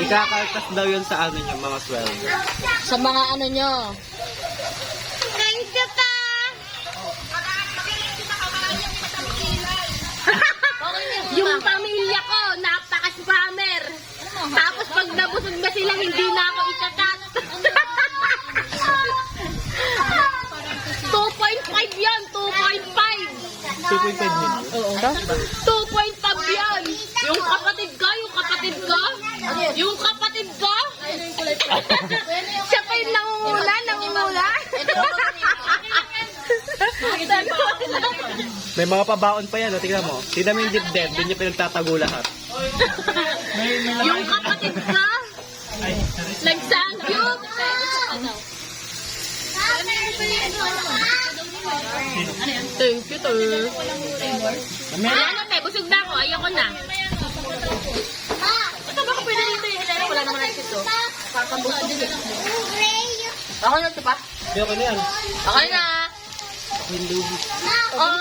Ikakaltas daw yun sa ano nyo, mga sweldo. Sa mga ano nyo. Thank you, pa! Yung pamilya ko, napaka-spammer. Tapos pag nabusog na sila, hindi na ako itatat. 2.5 yan, 2.5. 2.5 million. Oo. 2.5 yan. Yung kapatid ko, yung kapatid ko. Siya pa yung nangungula. May mga pabaon pa yan, tingnan mo. Tingnan mo yung dibdib, doon niya pinagtatago lahat. Yung kapatid ko, nagsangyup. Thank you, sir. Ayan na, te. Busog na ako. Ayoko na. Ito baka pwede dito yung ilalim. Wala naman ang sito. Papabusog din. Ako na ito pa? Hindi, okay na yan. Okay na. Window. Oh.